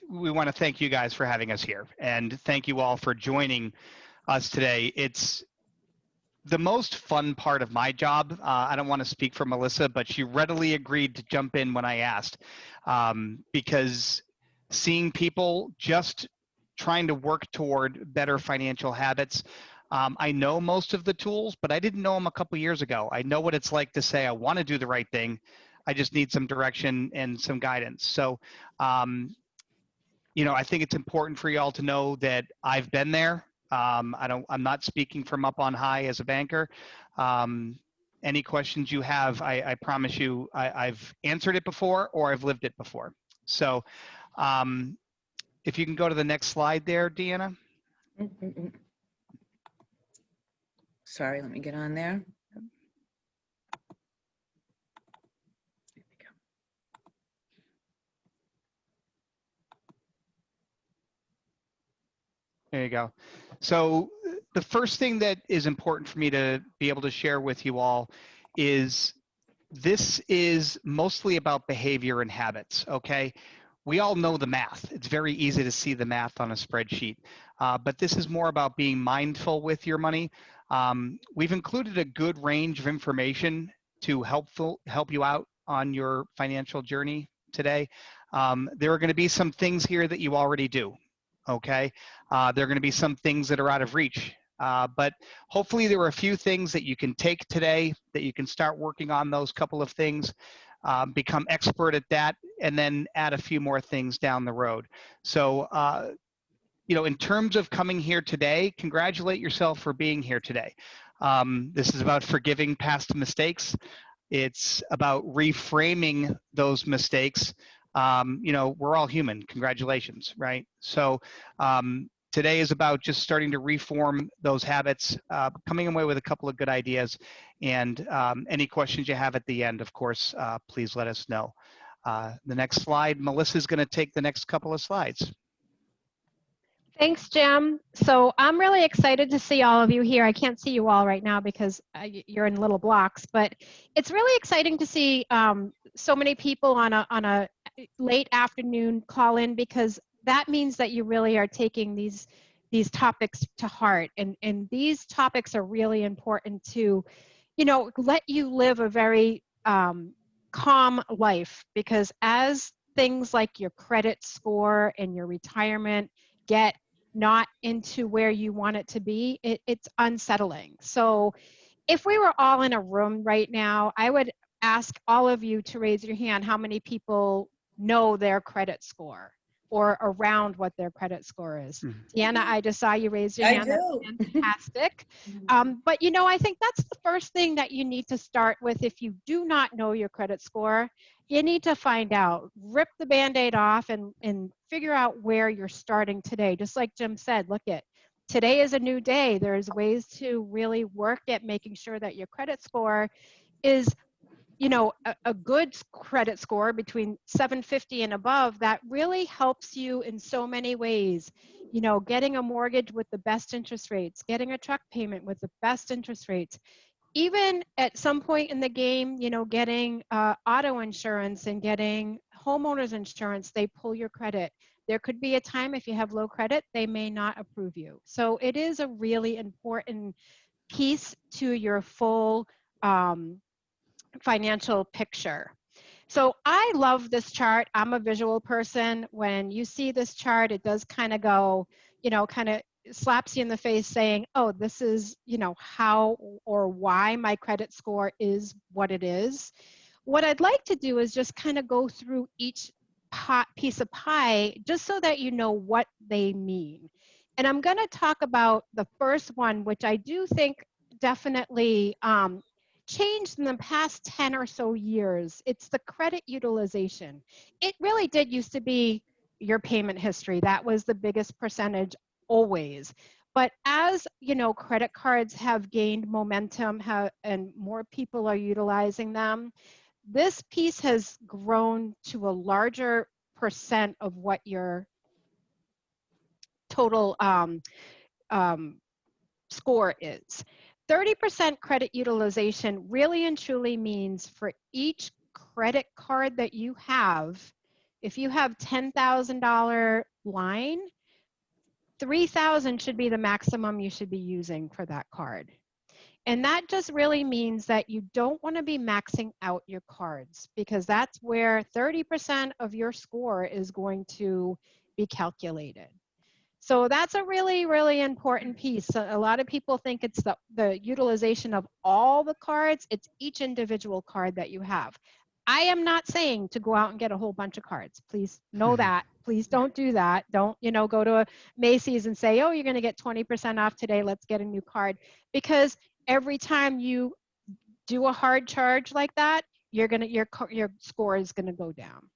we want to thank you guys for having us here, and thank you all for joining us today. It's the most fun part of my job. I don't want to speak for Melissa, but she readily agreed to jump in when I asked, because seeing people just trying to work toward better financial habits. I know most of the tools, but I didn't know them a couple years ago. I know what it's like to say, I want to do the right thing. I just need some direction and some guidance. So, you know, I think it's important for y'all to know that I've been there. I'm not speaking from up on high as a banker. Any questions you have, I promise you, I've answered it before or I've lived it before. So if you can go to the next slide there, Deanna. Sorry, let me get on there. There you go. So the first thing that is important for me to be able to share with you all is this is mostly about behavior and habits, okay? We all know the math. It's very easy to see the math on a spreadsheet, but this is more about being mindful with your money. We've included a good range of information to help you out on your financial journey today. There are going to be some things here that you already do. Okay, there are going to be some things that are out of reach, but hopefully there are a few things that you can take today that you can start working on those couple of things, become expert at that, and then add a few more things down the road. So, you know, in terms of coming here today, congratulate yourself for being here today. This is about forgiving past mistakes. It's about reframing those mistakes. You know, we're all human. Congratulations, right? So today is about just starting to reform those habits, coming away with a couple of good ideas, and any questions you have at the end, of course, please let us know. The next slide, Melissa's going to take the next couple of slides. Thanks, Jim. So I'm really excited to see all of you here. I can't see you all right now because you're in little blocks, but it's really exciting to see so many people on a late afternoon call in, because that means that you really are taking these topics to heart, and these topics are really important to, you know, let you live a very calm life, because as things like your credit score and your retirement get not into where you want it to be, it's unsettling. So if we were all in a room right now, I would ask all of you to raise your hand how many people know their credit score or around what their credit score is. Deanna, I just saw you raise your hand. I do. That's fantastic. But you know, I think that's the first thing that you need to start with. If you do not know your credit score, you need to find out, rip the Band-Aid off and figure out where you're starting today. Just like Jim said, look at, today is a new day. There's ways to really work at making sure that your credit score is, you know, a good credit score between 750 and above. That really helps you in so many ways. You know, getting a mortgage with the best interest rates, getting a truck payment with the best interest rates, even at some point in the game, you know, getting auto insurance and getting homeowners insurance, they pull your credit. There could be a time if you have low credit, they may not approve you. So it is a really important piece to your full financial picture. So I love this chart. I'm a visual person. When you see this chart, it does kind of go, you know, kind of slaps you in the face saying, oh, this is, you know, how or why my credit score is what it is. What I'd like to do is just kind of go through each piece of pie just so that you know what they mean. And I'm going to talk about the first one, which I do think definitely changed in the past 10 or so years. It's the credit utilization. It really did used to be your payment history. That was the biggest percentage always. But as you know, credit cards have gained momentum and more people are utilizing them, this piece has grown to a larger percent of what your total score is. 30% credit utilization really and truly means for each credit card that you have, If you have $10,000 line, $3,000 should be the maximum you should be using for that card. And that just really means that you don't want to be maxing out your cards, because that's where 30% of your score is going to be calculated. So that's a really, really important piece. A lot of people think it's the utilization of all the cards. It's each individual card that you have. I am not saying to go out and get a whole bunch of cards. Please know that. Please don't do that. Don't, go to a Macy's and say, oh, you're going to get 20% off today. Let's get a new card. Because every time you do a hard charge like that, your score is going to go down.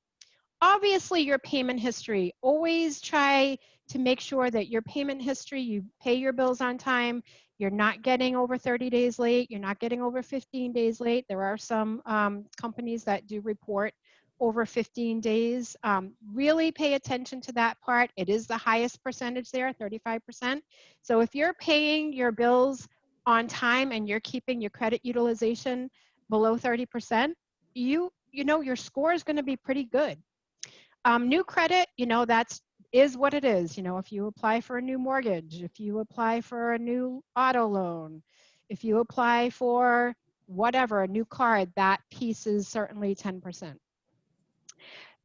Obviously, your payment history, always try to make sure that your payment history, you pay your bills on time, you're not getting over 30 days late, you're not getting over 15 days late. There are some companies that do report over 15 days. Really pay attention to that part. It is the highest percentage there, 35%. So if you're paying your bills on time and you're keeping your credit utilization below 30%, your score is going to be pretty good. New credit, that's is what it is. If you apply for a new mortgage, if you apply for a new auto loan, if you apply for whatever, a new card, that piece is certainly 10%.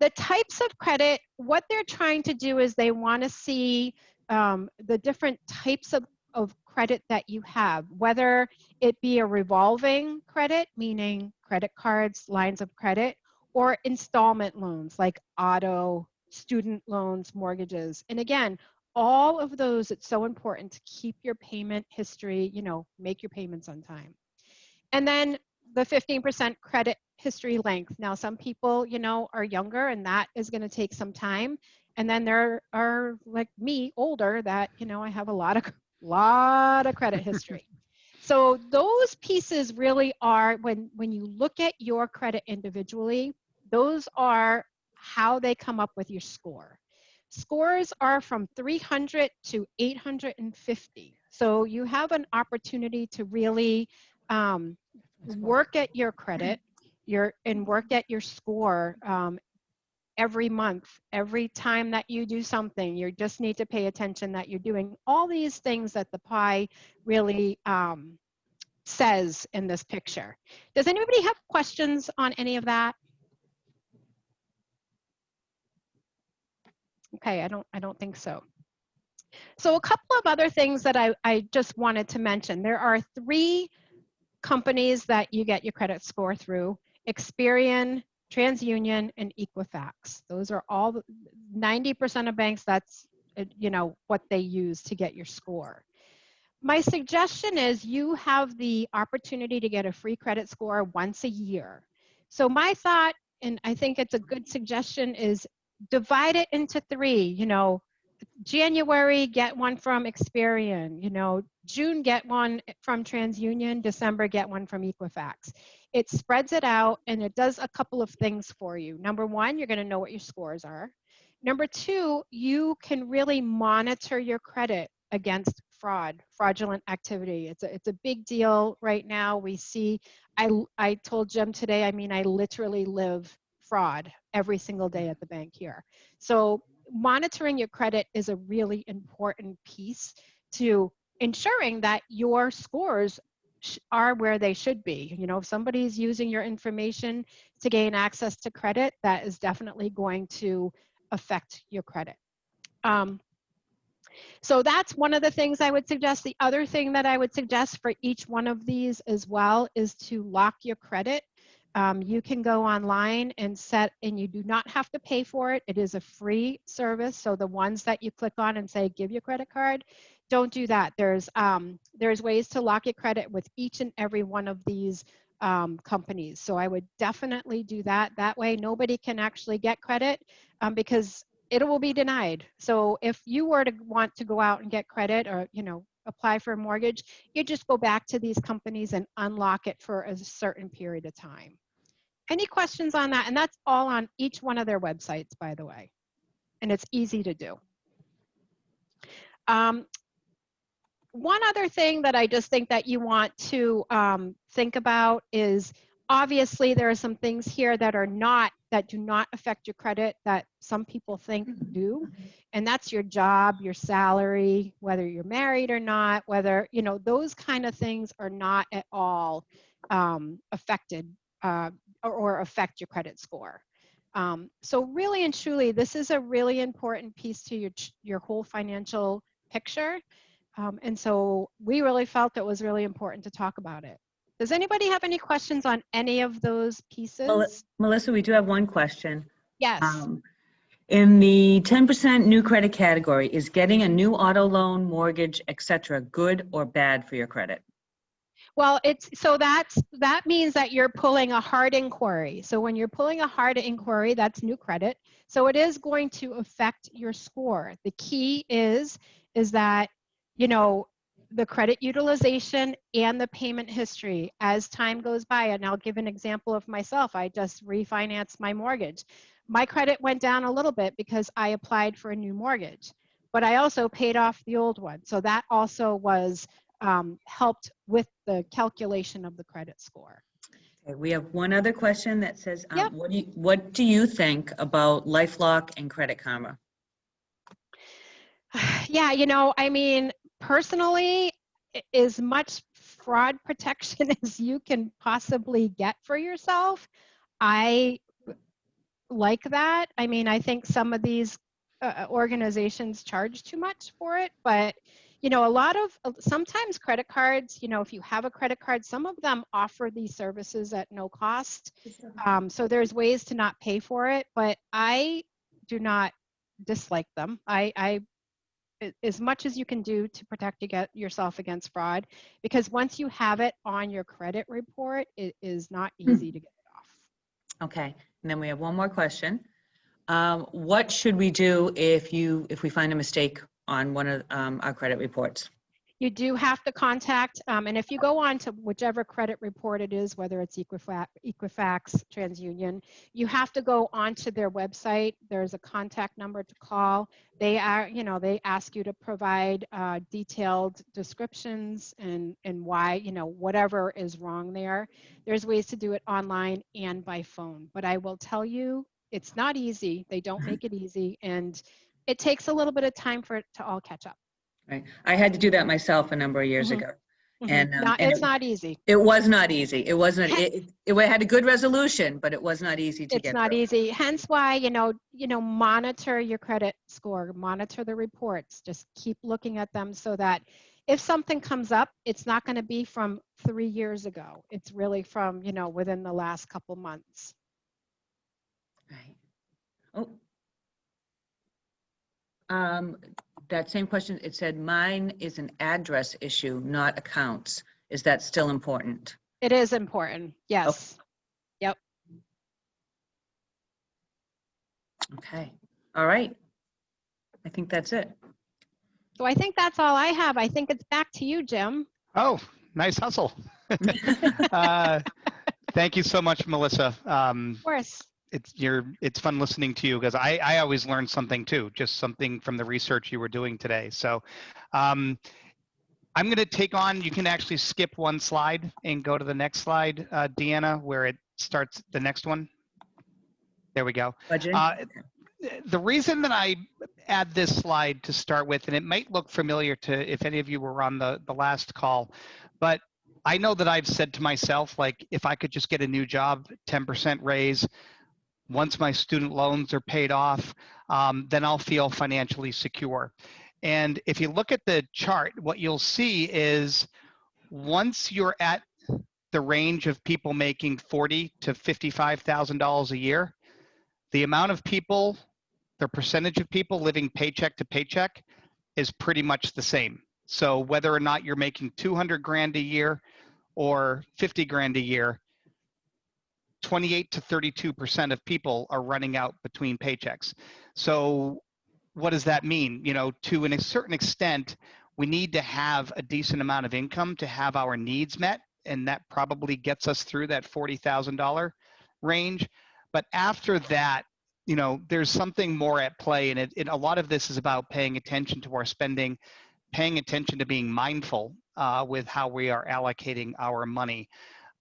The types of credit, what they're trying to do is they want to see the different types of credit that you have, whether it be a revolving credit, meaning credit cards, lines of credit, or installment loans like auto, student loans, mortgages. And again, all of those, it's so important to keep your payment history, make your payments on time. And then the 15% credit history length. Now, some people, are younger and that is going to take some time. And then there are, like me, older, that, I have a lot of credit history. So those pieces really are, when you look at your credit individually, those are how they come up with your score. Scores are from 300 to 850. So you have an opportunity to really work at your credit and work at your score every month. Every time that you do something, you just need to pay attention that you're doing all these things that the pie really says in this picture. Does anybody have questions on any of that? Okay, I don't think so. So a couple of other things that I just wanted to mention. There are 3 companies that you get your credit score through: Experian, TransUnion, and Equifax. Those are all 90% of banks. That's what they use to get your score. My suggestion is you have the opportunity to get a free credit score once a year. So my thought, and I think it's a good suggestion, is divide it into 3. January, get one from Experian. June, get one from TransUnion. December, get one from Equifax. It spreads it out and it does a couple of things for you. Number 1, you're going to know what your scores are. Number 2, you can really monitor your credit against fraudulent activity. It's a big deal right now. We see, I told Jim today, I literally live fraud every single day at the bank here. So monitoring your credit is a really important piece to ensuring that your scores are where they should be. If somebody's using your information to gain access to credit, that is definitely going to affect your credit. So that's one of the things I would suggest. The other thing that I would suggest for each one of these as well is to lock your credit. You can go online and you do not have to pay for it. It is a free service. So the ones that you click on and say, give your credit card, don't do that. There's ways to lock your credit with each and every one of these companies. So I would definitely do that. That way nobody can actually get credit because it will be denied. So if you were to want to go out and get credit or, apply for a mortgage, you just go back to these companies and unlock it for a certain period of time. Any questions on that? And that's all on each one of their websites, by the way. And it's easy to do. One other thing that I just think that you want to think about is obviously there are some things here that do not affect your credit that some people think do. And that's your job, your salary, whether you're married or not, whether, those kind of things are not at all affected or affect your credit score. So really and truly, this is a really important piece to your whole financial picture. And so we really felt it was really important to talk about it. Does anybody have any questions on any of those pieces? Melissa, we do have one question. Yes. In the 10% new credit category, is getting a new auto loan, mortgage, etc., good or bad for your credit? Well, that means that you're pulling a hard inquiry. So when you're pulling a hard inquiry, that's new credit. So it is going to affect your score. The key is that, the credit utilization and the payment history as time goes by. And I'll give an example of myself. I just refinanced my mortgage. My credit went down a little bit because I applied for a new mortgage, but I also paid off the old one. So that also was helped with the calculation of the credit score. Okay, we have one other question that says, Yep. what do you think about LifeLock and Credit Karma? Yeah, personally, as much fraud protection as you can possibly get for yourself, I like that. I think some of these organizations charge too much for it, but sometimes credit cards, if you have a credit card, some of them offer these services at no cost. So there's ways to not pay for it, but I do not dislike them. I as much as you can do to protect yourself against fraud, because once you have it on your credit report, it is not easy to get it off. Okay, and then we have one more question. What should we do if we find a mistake on one of our credit reports? You do have to contact, and if you go on to whichever credit report it is, whether it's Equifax, TransUnion, you have to go onto their website. There's a contact number to call. They ask you to provide detailed descriptions and why, whatever is wrong there. There's ways to do it online and by phone. But I will tell you, it's not easy. They don't make it easy, and it takes a little bit of time for it to all catch up. Right. I had to do that myself a number of years ago. And, it's not easy. It was not easy. It wasn't, it had a good resolution, but it was not easy to get It's not through. easy. Hence why, monitor your credit score, monitor the reports, just keep looking at them so that if something comes up, it's not going to be from 3 years ago. It's really from, within the last couple months. Right. Oh. That same question, it said, mine is an address issue, not accounts. Is that still important? It is important. Yes. Okay. Yep. Okay. All right. I think that's it. So I think that's all I have. I think it's back to you, Jim. Oh, nice hustle. Thank you so much, Melissa. Of course. It's fun listening to you because I always learn something too, just something from the research you were doing today. So I'm going to take on, you can actually skip one slide and go to the next slide, Deanna, where it starts the next one. There we go. The reason that I add this slide to start with, and it might look familiar to if any of you were on the last call, but I know that I've said to myself, like, if I could just get a new job, 10% raise, once my student loans are paid off, then I'll feel financially secure. And if you look at the chart, what you'll see is once you're at the range of people making $40,000 to $55,000 a year, the amount of people, the percentage of people living paycheck to paycheck is pretty much the same. So whether or not you're making 200 grand a year or 50 grand a year, 28 to 32% of people are running out between paychecks. So what does that mean? To a certain extent, we need to have a decent amount of income to have our needs met, and that probably gets us through that $40,000 range. But after that, there's something more at play, and a lot of this is about paying attention to our spending, paying attention to being mindful with how we are allocating our money.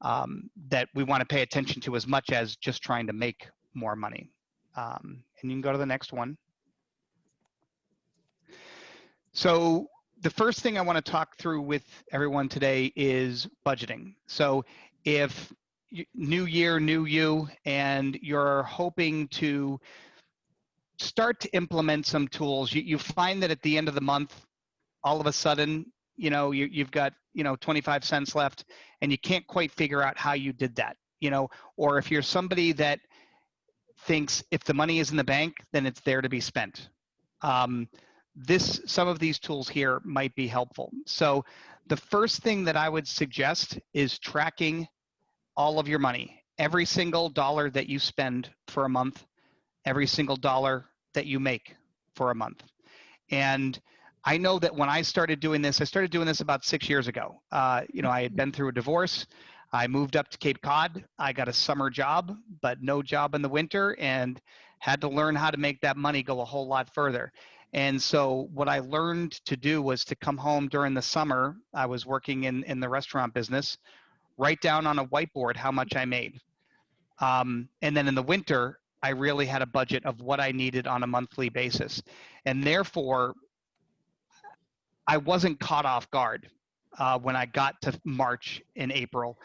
that we want to pay attention to as much as just trying to make more money. And you can go to the next one. So the first thing I want to talk through with everyone today is budgeting. So if new year, new you, and you're hoping to start to implement some tools, you find that at the end of the month, all of a sudden, you've got, 25 cents left and you can't quite figure out how you did that, or if you're somebody that thinks if the money is in the bank, then it's there to be spent. Some of these tools here might be helpful. So the first thing that I would suggest is tracking all of your money, every single dollar that you spend for a month, every single dollar that you make for a month. And I know that when I started doing this about 6 years ago. I had been through a divorce. I moved up to Cape Cod. I got a summer job, but no job in the winter, and had to learn how to make that money go a whole lot further. And so what I learned to do was to come home during the summer. I was working in the restaurant business, write down on a whiteboard how much I made. And then in the winter, I really had a budget of what I needed on a monthly basis. And therefore, I wasn't caught off guard when I got to March and April.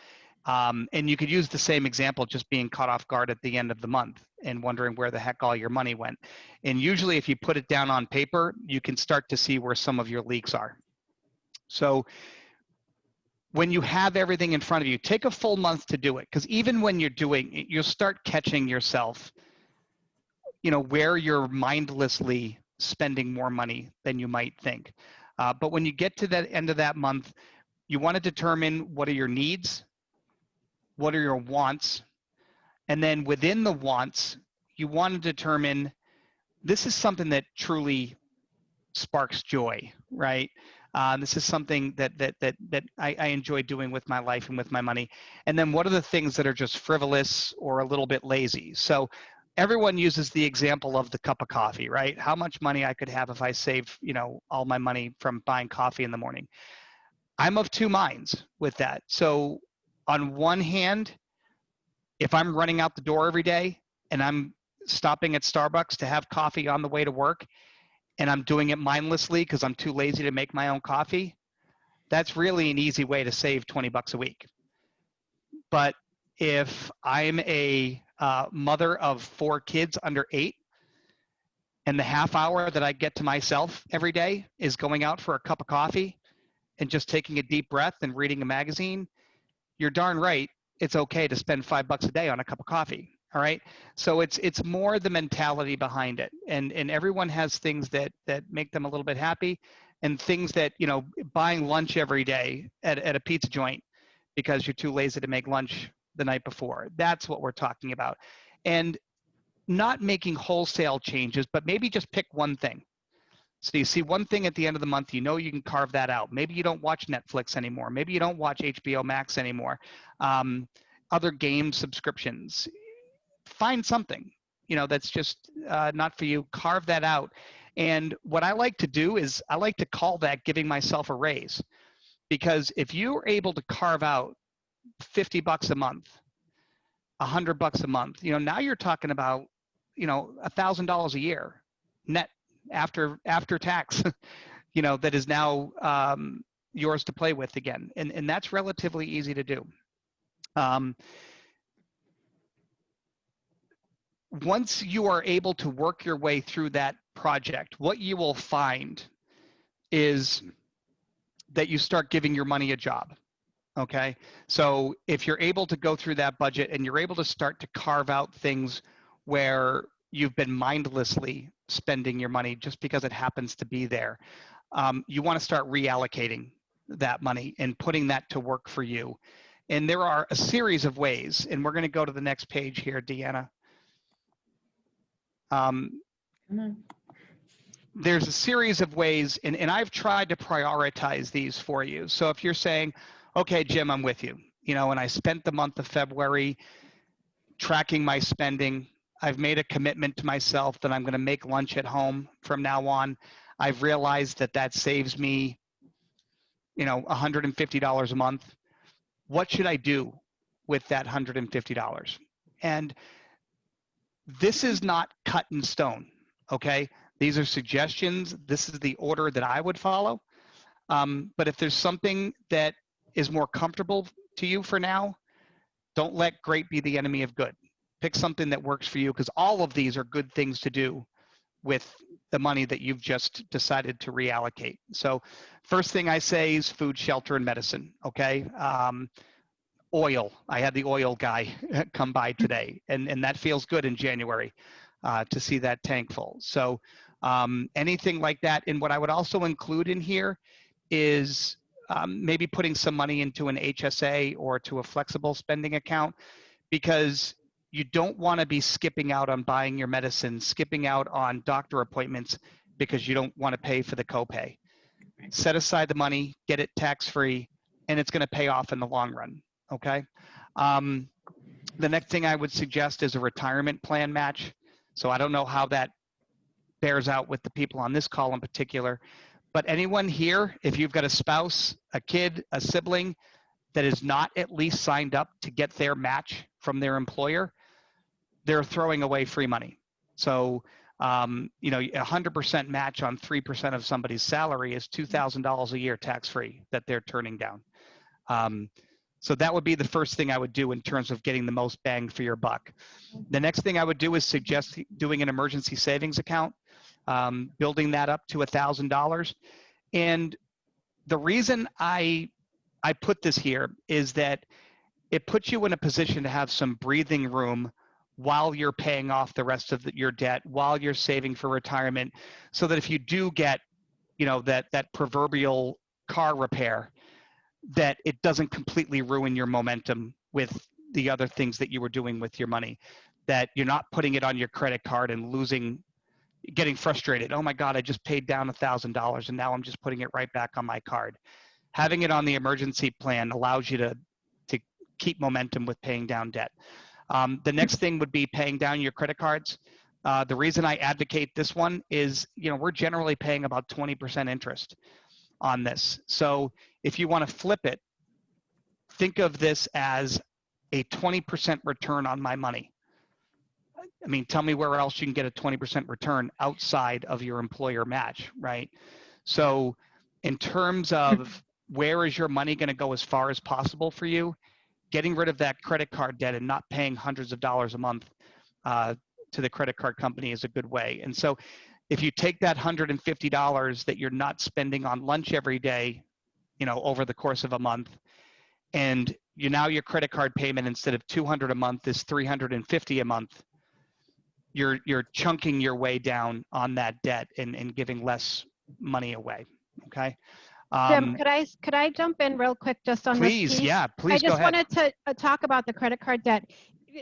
And you could use the same example, just being caught off guard at the end of the month and wondering where the heck all your money went. And usually if you put it down on paper, you can start to see where some of your leaks are. So when you have everything in front of you, take a full month to do it, because even when you're doing it, you'll start catching yourself, where you're mindlessly spending more money than you might think. But when you get to that end of that month, you want to determine what are your needs, what are your wants, and then within the wants, you want to determine this is something that truly sparks joy, right? This is something that I enjoy doing with my life and with my money. And then what are the things that are just frivolous or a little bit lazy? So everyone uses the example of the cup of coffee, right? How much money I could have if I save, all my money from buying coffee in the morning. I'm of two minds with that. So on one hand, if I'm running out the door every day and I'm stopping at Starbucks to have coffee on the way to work, and I'm doing it mindlessly because I'm too lazy to make my own coffee, that's really an easy way to save 20 bucks a week. But if I'm a mother of 4 kids under 8, and the half hour that I get to myself every day is going out for a cup of coffee and just taking a deep breath and reading a magazine, you're darn right it's okay to spend $5 a day on a cup of coffee. All right. So it's more the mentality behind it. And everyone has things that make them a little bit happy, and things that, buying lunch every day at a pizza joint because you're too lazy to make lunch the night before. That's what we're talking about. And not making wholesale changes, but maybe just pick one thing. So you see one thing at the end of the month, you can carve that out. Maybe you don't watch Netflix anymore. Maybe you don't watch HBO Max anymore. Other game subscriptions. Find something, that's just not for you. Carve that out. And what I like to do is I like to call that giving myself a raise, because if you're able to carve out $50 a month, $100 a month, now you're talking about, $1,000 a year net after tax, that is now yours to play with again. And that's relatively easy to do. Once you are able to work your way through that project, what you will find is that you start giving your money a job. Okay. So if you're able to go through that budget and you're able to start to carve out things where you've been mindlessly spending your money just because it happens to be there, you want to start reallocating that money and putting that to work for you. And there are a series of ways, and we're going to go to the next page here, Deanna. There's a series of ways, and I've tried to prioritize these for you. So if you're saying, okay, Jim, I'm with you, and I spent the month of February tracking my spending. I've made a commitment to myself that I'm going to make lunch at home from now on. I've realized that saves me, $150 a month. What should I do with that $150. And this is not cut in stone, okay? These are suggestions. This is the order that I would follow. But if there's something that is more comfortable to you for now, don't let great be the enemy of good. Pick something that works for you, because all of these are good things to do with the money that you've just decided to reallocate. So first thing I say is food, shelter, and medicine, okay? Oil, I had the oil guy come by today, and that feels good in January to see that tank full. So anything like that. And what I would also include in here is maybe putting some money into an HSA or to a flexible spending account, because you don't want to be skipping out on buying your medicine, skipping out on doctor appointments because you don't want to pay for the copay. Set aside the money, get it tax-free, and it's going to pay off in the long run, okay? The next thing I would suggest is a retirement plan match. So I don't know how that bears out with the people on this call in particular, but anyone here, if you've got a spouse, a kid, a sibling that is not at least signed up to get their match from their employer, they're throwing away free money. So, you know, 100% match on 3% of somebody's salary is $2,000 a year tax-free that they're turning down. So that would be the first thing I would do in terms of getting the most bang for your buck. The next thing I would do is suggest doing an emergency savings account, building that up to $1,000. And the reason I put this here is that it puts you in a position to have some breathing room while you're paying off the rest of your debt, while you're saving for retirement, so that if you do get, you know, that proverbial car repair, that it doesn't completely ruin your momentum with the other things that you were doing with your money, that you're not putting it on your credit card and getting frustrated. Oh my God, I just paid down $1,000 and now I'm just putting it right back on my card. Having it on the emergency plan allows you to keep momentum with paying down debt. The next thing would be paying down your credit cards. The reason I advocate this one is, you know, we're generally paying about 20% interest on this. So if you want to flip it, think of this as a 20% return on my money. I mean, tell me where else you can get a 20% return outside of your employer match, right? So in terms of where is your money going to go as far as possible for you, getting rid of that credit card debt and not paying hundreds of dollars a month to the credit card company is a good way. And so if you take that $150 that you're not spending on lunch every day, you know, over the course of a month, and your credit card payment instead of $200 a month is $350 a month, you're chunking your way down on that debt and giving less money away. Okay. Jim, could I jump in real quick just on this Please, piece? yeah, please I go just ahead. wanted to talk about the credit card debt.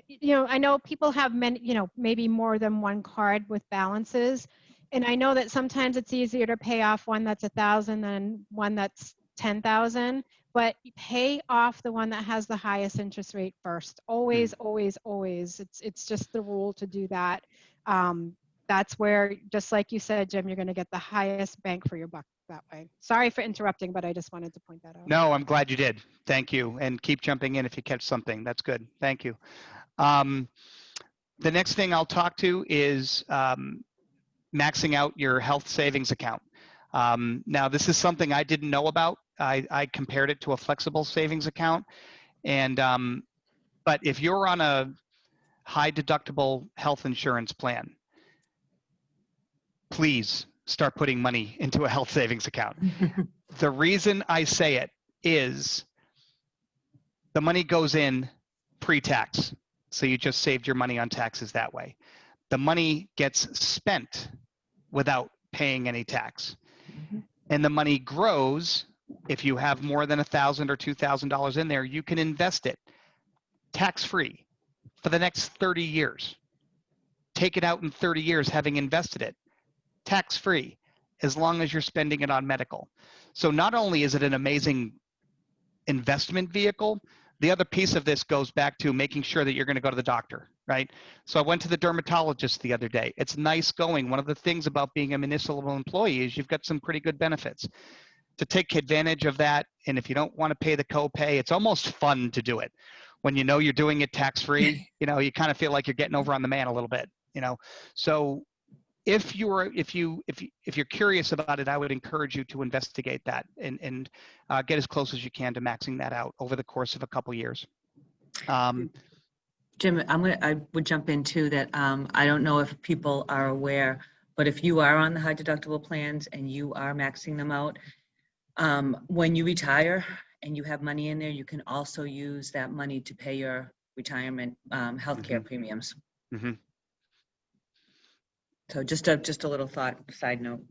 You know, I know people have many, you know, maybe more than one card with balances. And I know that sometimes it's easier to pay off one that's 1,000 than one that's 10,000, but pay off the one that has the highest interest rate first. Always, always, always. It's just the rule to do that. That's where, just like you said, Jim, you're going to get the highest bang for your buck that way. Sorry for interrupting, but I just wanted to point that out. No, I'm glad you did. Thank you. And keep jumping in if you catch something. That's good. Thank you. The next thing I'll talk to is maxing out your health savings account. Now, this is something I didn't know about. I compared it to a flexible savings account. And but if you're on a high deductible health insurance plan, please start putting money into a health savings account. The reason I say it is the money goes in pre-tax. So you just saved your money on taxes that way. The money gets spent without paying any tax. And the money grows. If you have more than $1,000 or $2,000 in there, you can invest it tax-free for the next 30 years. Take it out in 30 years having invested it tax-free, as long as you're spending it on medical. So not only is it an amazing investment vehicle, the other piece of this goes back to making sure that you're going to go to the doctor, right? So I went to the dermatologist the other day. It's nice going. One of the things about being a municipal employee is you've got some pretty good benefits. To take advantage of that, and if you don't want to pay the copay, it's almost fun to do it. when you know you're doing it tax-free, you kind of feel like you're getting over on the man a little bit, So if you're curious about it, I would encourage you to investigate that and get as close as you can to maxing that out over the course of a couple years. Jim, I would jump in too that I don't know if people are aware, but if you are on the high deductible plans and you are maxing them out, when you retire and you have money in there, you can also use that money to pay your retirement healthcare premiums. Mm-hmm. So just a little side note.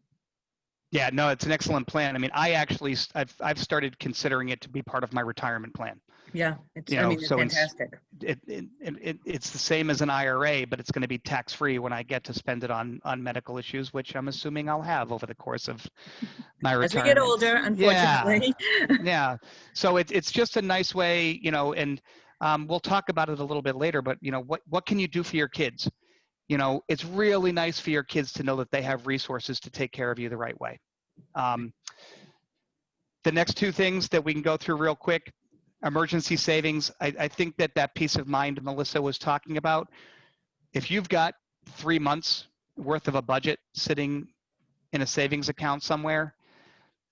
Yeah, no, it's an excellent plan. I mean, I've started considering it to be part of my retirement plan. Yeah, it's so fantastic. It's the same as an IRA, but it's going to be tax-free when I get to spend it on medical issues, which I'm assuming I'll have over the course of my retirement. As we get older, unfortunately. Yeah. So it's just a nice way, and we'll talk about it a little bit later, but what can you do for your kids? It's really nice for your kids to know that they have resources to take care of you the right way. The next two things that we can go through real quick, emergency savings. I think that peace of mind Melissa was talking about, if you've got 3 months worth of a budget sitting in a savings account somewhere,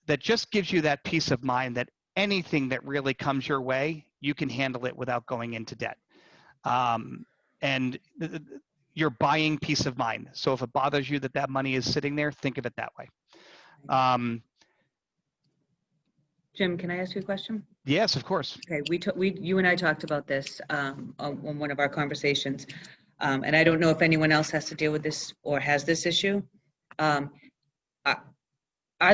that just gives you that peace of mind that anything that really comes your way, you can handle it without going into debt. And you're buying peace of mind. So if it bothers you that money is sitting there, think of it that way. Jim, can I ask you a question? Yes, of course. Okay, you and I talked about this on one of our conversations, and I don't know if anyone else has to deal with this or has this issue. Are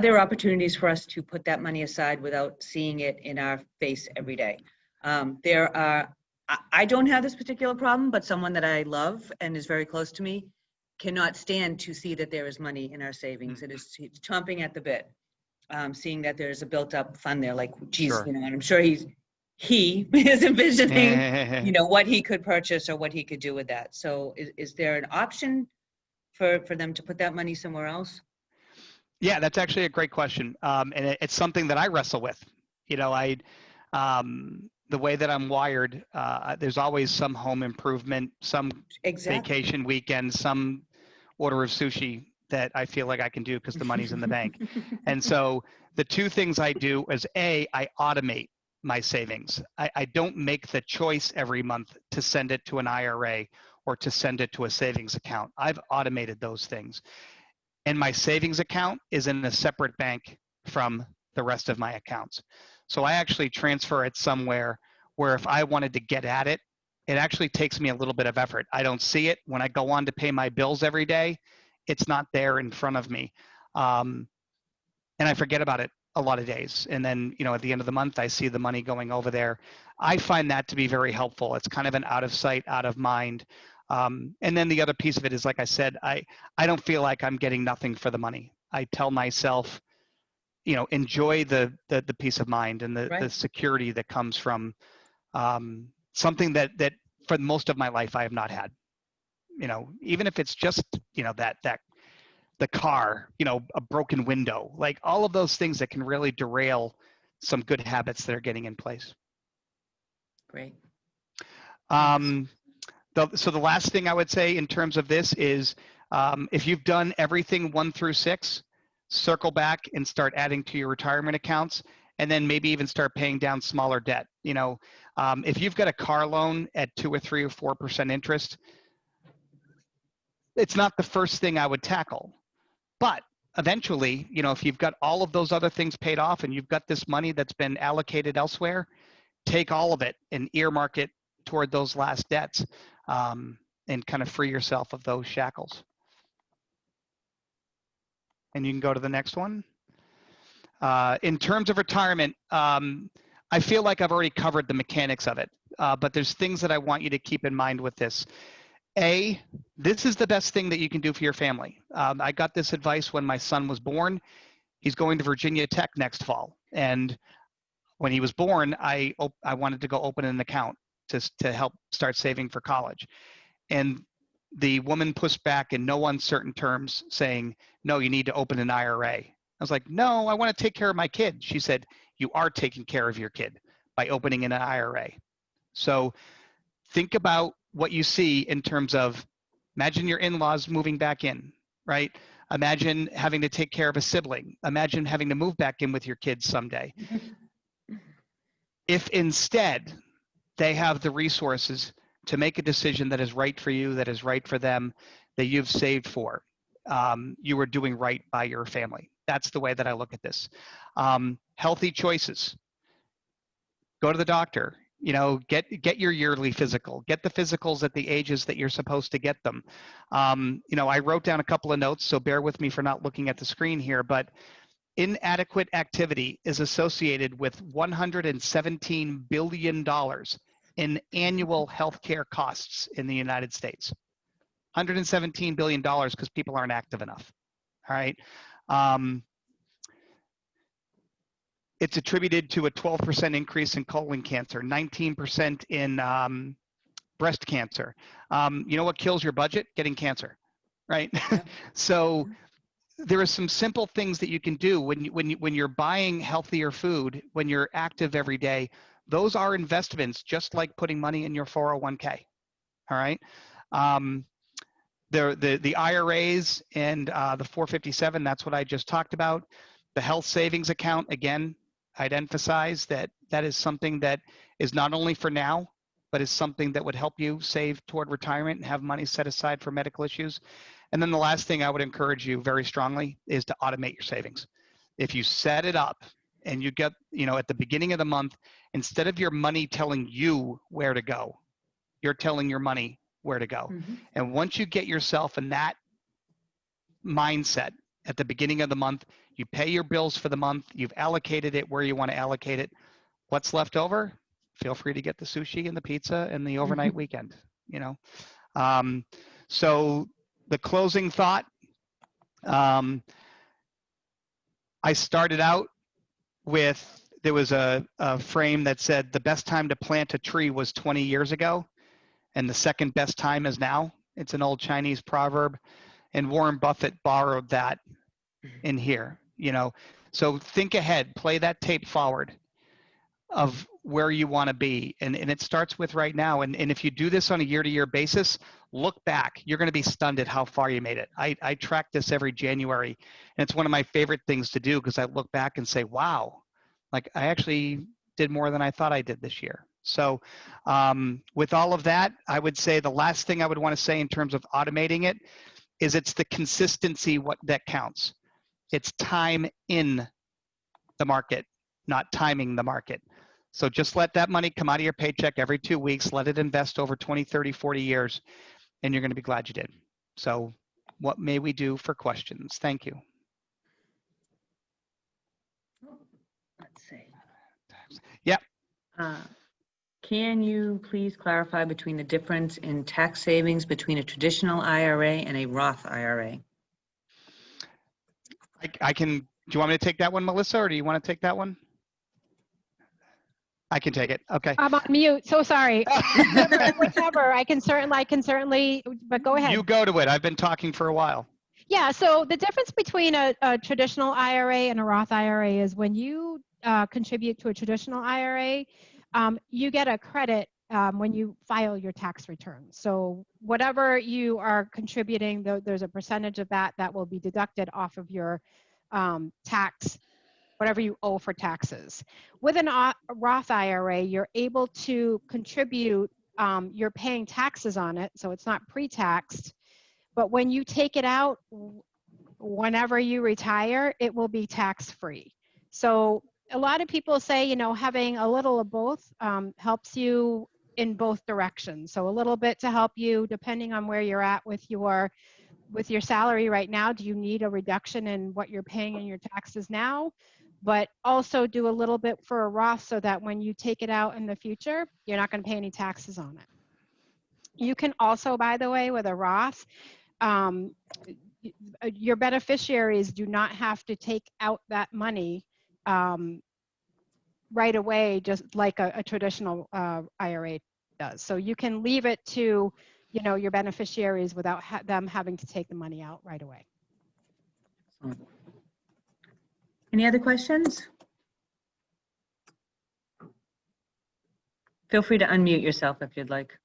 there opportunities for us to put that money aside without seeing it in our face every day? I don't have this particular problem, but someone that I love and is very close to me cannot stand to see that there is money in our savings. It is chomping at the bit, seeing that there's a built-up fund there. Like, geez, Sure. and I'm sure he is envisioning, what he could purchase or what he could do with that. So, is there an option for them to put that money somewhere else? Yeah, that's actually a great question, and it's something that I wrestle with. The way that I'm wired, there's always some home improvement, some vacation weekend, some order of sushi that I feel like I can do because the money's in the bank. And so the two things I do is I automate my savings. I don't make the choice every month to send it to an IRA or to send it to a savings account. I've automated those things. And my savings account is in a separate bank from the rest of my accounts. So I actually transfer it somewhere where if I wanted to get at it, it actually takes me a little bit of effort. I don't see it. When I go on to pay my bills every day, it's not there in front of me. And I forget about it a lot of days. And then, at the end of the month, I see the money going over there. I find that to be very helpful. It's kind of an out of sight, out of mind. And then the other piece of it is, like I said, I don't feel like I'm getting nothing for the money. I tell myself, enjoy the peace of mind and the security that comes from something that for most of my life I have not had. Even if it's just that the car, a broken window, like all of those things that can really derail some good habits that are getting in place. Great. So the last thing I would say in terms of this is, if you've done everything 1 through 6, circle back and start adding to your retirement accounts, and then maybe even start paying down smaller debt. If you've got a car loan at 2 or 3 or 4% interest, it's not the first thing I would tackle. But eventually, if you've got all of those other things paid off and you've got this money that's been allocated elsewhere, take all of it and earmark it toward those last debts, and kind of free yourself of those shackles. And you can go to the next one. In terms of retirement, I feel like I've already covered the mechanics of it, but there's things that I want you to keep in mind with this. This is the best thing that you can do for your family. I got this advice when my son was born. He's going to Virginia Tech next fall. And when he was born, I wanted to go open an account to help start saving for college. And the woman pushed back in no uncertain terms saying, no, you need to open an IRA. I was like, no, I want to take care of my kid. She said, you are taking care of your kid by opening an IRA. So think about what you see in terms of, imagine your in-laws moving back in, right? Imagine having to take care of a sibling. Imagine having to move back in with your kids someday. If instead they have the resources to make a decision that is right for you, that is right for them, that you've saved for, you are doing right by your family. That's the way that I look at this. Healthy choices. Go to the doctor. You know, get your yearly physical. Get the physicals at the ages that you're supposed to get them. You know, I wrote down a couple of notes, so bear with me for not looking at the screen here, but inadequate activity is associated with $117 billion in annual healthcare costs in the United States. $117 billion because people aren't active enough. All right. It's attributed to a 12% increase in colon cancer, 19% in breast cancer. You know what kills your budget? Getting cancer, right? Yep. So there are some simple things that you can do when you're buying healthier food, when you're active every day. Those are investments, just like putting money in your 401k. All right. The IRAs and the 457, that's what I just talked about. The health savings account, again, I'd emphasize that that is something that is not only for now, but is something that would help you save toward retirement and have money set aside for medical issues. And then the last thing I would encourage you very strongly is to automate your savings. If you set it up and you get, you know, at the beginning of the month, instead of your money telling you where to go, you're telling your money where to go. Mhm. And once you get yourself in that mindset at the beginning of the month, you pay your bills for the month, you've allocated it where you want to allocate it. What's left over? Feel free to get the sushi and the pizza and the overnight weekend, you know. So the closing thought, I started out with, there was a frame that said the best time to plant a tree was 20 years ago, and the second best time is now. It's an old Chinese proverb, and Warren Buffett borrowed that in here, you know. So think ahead, play that tape forward of where you want to be. And it starts with right now. And if you do this on a year-to-year basis, look back. You're going to be stunned at how far you made it. I track this every January, and it's one of my favorite things to do because I look back and say, wow, like I actually did more than I thought I did this year. So with all of that, I would say the last thing I would want to say in terms of automating it is it's the consistency that counts. It's time in the market, not timing the market. So just let that money come out of your paycheck every 2 weeks, let it invest over 20, 30, 40 years, and you're going to be glad you did. So what may we do for questions? Thank you. Let's see. Yep. Can you please clarify between the difference in tax savings between a traditional IRA and a Roth IRA? I can, do you want me to take that one, Melissa, or do you want to take that one? I can take it. Okay. I'm on mute, so sorry. Whichever, I can certainly, but go ahead. You go to it. I've been talking for a while. Yeah, so the difference between a traditional IRA and a Roth IRA is when you contribute to a traditional IRA, you get a credit when you file your tax return. So whatever you are contributing, there's a percentage of that that will be deducted off of your tax, whatever you owe for taxes. With a Roth IRA, you're able to contribute, you're paying taxes on it, so it's not pre-taxed, but when you take it out, whenever you retire, it will be tax-free. So a lot of people say, you know, having a little of both helps you in both directions. So a little bit to help you depending on where you're at with your salary right now. Do you need a reduction in what you're paying in your taxes now? But also do a little bit for a Roth so that when you take it out in the future, you're not going to pay any taxes on it. You can also, by the way, with a Roth, your beneficiaries do not have to take out that money right away, just like a traditional IRA does. So you can leave it to, you know, your beneficiaries without them having to take the money out right away. Any other questions? Feel free to unmute yourself if you'd like.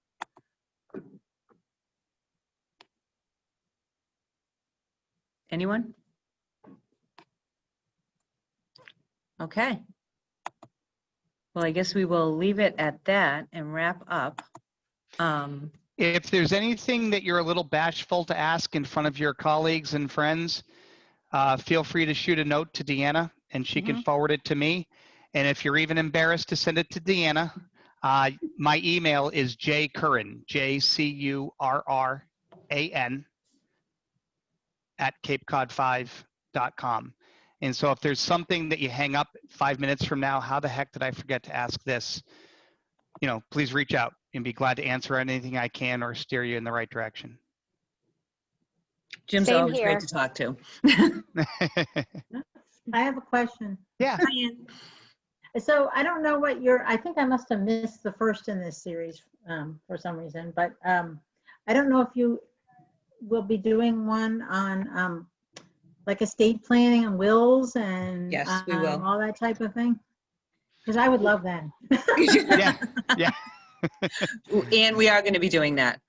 Anyone? Okay. Well, I guess we will leave it at that and wrap up. If there's anything that you're a little bashful to ask in front of your colleagues and friends, feel free to shoot a note to Deanna and she can forward it to me. And if you're even embarrassed to send it to Deanna, my email is jcurran, JCURRAN @capecod5.com. And so if there's something that you hang up 5 minutes from now, how the heck did I forget to ask this? You know, please reach out and be glad to answer anything I can or steer you in the right direction. Jim's Same always here. great to talk to. I have a question. Yeah. So I don't know what I think I must have missed the first in this series for some reason, but I don't know if you will be doing one on like estate planning and wills and Yes, we will. all that type of thing. Because I would love that. Yeah, yeah. And we are going to be doing that.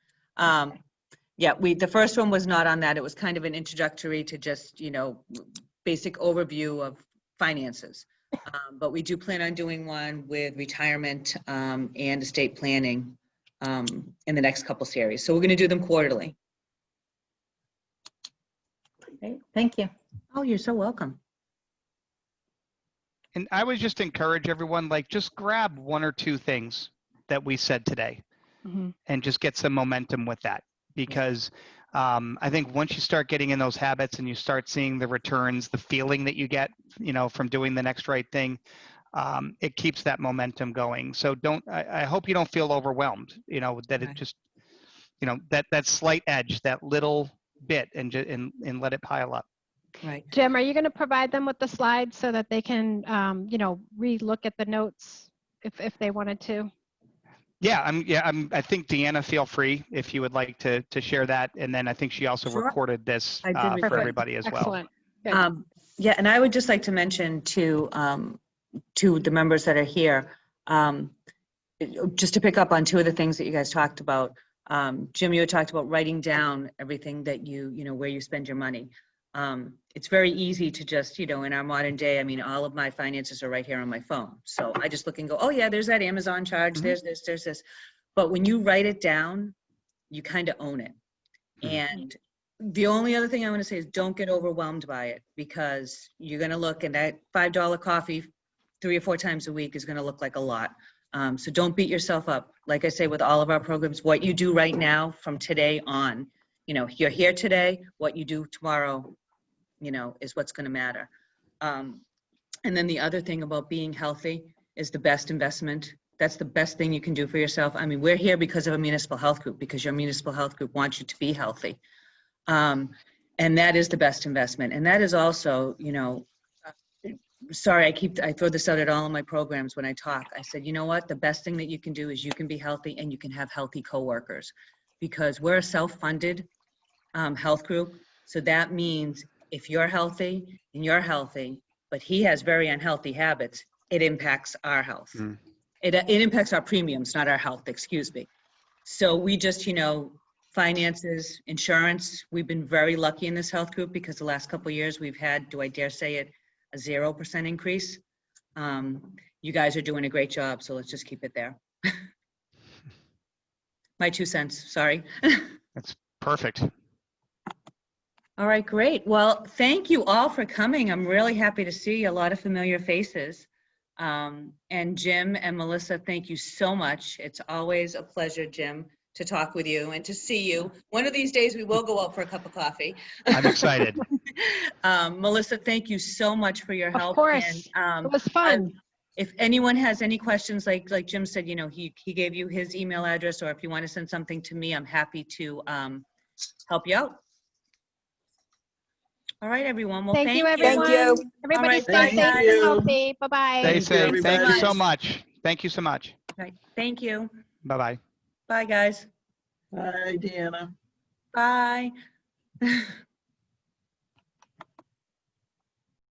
Yeah, the first one was not on that. It was kind of an introductory to just, you know, basic overview of finances. But we do plan on doing one with retirement and estate planning in the next couple series. So we're going to do them quarterly. Great. Thank you. Oh, you're so welcome. And I would just encourage everyone, like, just grab one or two things that we said today and just get some momentum with that. Because I think once you start getting in those habits and you start seeing the returns, the feeling that you get, you know, from doing the next right thing, it keeps that momentum going. So I hope you don't feel overwhelmed, you know, that it just, you know, that slight edge, that little bit, and let it pile up. Right. Jim, are you going to provide them with the slides so that they can, you know, re-look at the notes if they wanted to? Yeah, I think Deanna, feel free if you would like to share that. And then I think she also Sure. recorded this I did for record. everybody as well. Excellent. Good. Yeah, and I would just like to mention to the members that are here, just to pick up on two of the things that you guys talked about. Jim, you had talked about writing down everything that you know, where you spend your money. It's very easy to just, you know, in our modern day, I mean, all of my finances are right here on my phone. So I just look and go, oh yeah, there's that Amazon charge, there's this. But when you write it down, you kind of own it. And the only other thing I want to say is don't get overwhelmed by it, because you're going to look, and that $5 coffee 3 or 4 times a week is going to look like a lot. So don't beat yourself up. Like I say, with all of our programs, what you do right now from today on, you know, you're here today, what you do tomorrow, you know, is what's going to matter. And then the other thing about being healthy is the best investment. That's the best thing you can do for yourself. I mean, we're here because of a municipal health group, because your municipal health group wants you to be healthy. And that is the best investment. And that is also, you know, sorry, I throw this out at all of my programs when I talk. I said, you know what, the best thing that you can do is you can be healthy and you can have healthy coworkers, because we're a self-funded health group. So that means if you're healthy and you're healthy, but he has very unhealthy habits, it impacts our health. It impacts our premiums, not our health, excuse me. So we just, you know, finances, insurance, we've been very lucky in this health group, because the last couple of years we've had, do I dare say it, a 0% increase. You guys are doing a great job, so let's just keep it there. My 2 cents, sorry. That's perfect. All right, great. Well, thank you all for coming. I'm really happy to see a lot of familiar faces. And Jim and Melissa, thank you so much. It's always a pleasure, Jim, to talk with you and to see you. One of these days we will go out for a cup of coffee. I'm excited. Melissa, thank you so much for your help. Of course, And, it was fun. if anyone has any questions, like Jim said, you know, he gave you his email address, or if you want to send something to me, I'm happy to help you out. All right, everyone. Well, Thank you, Thank everyone. you. Everybody All right, stay bye, safe guys. and healthy. Bye-bye. Stay safe. Thank you everybody. so much. Thank you so much. All right, thank you. Bye-bye. Bye, guys. Bye, Deanna. Bye.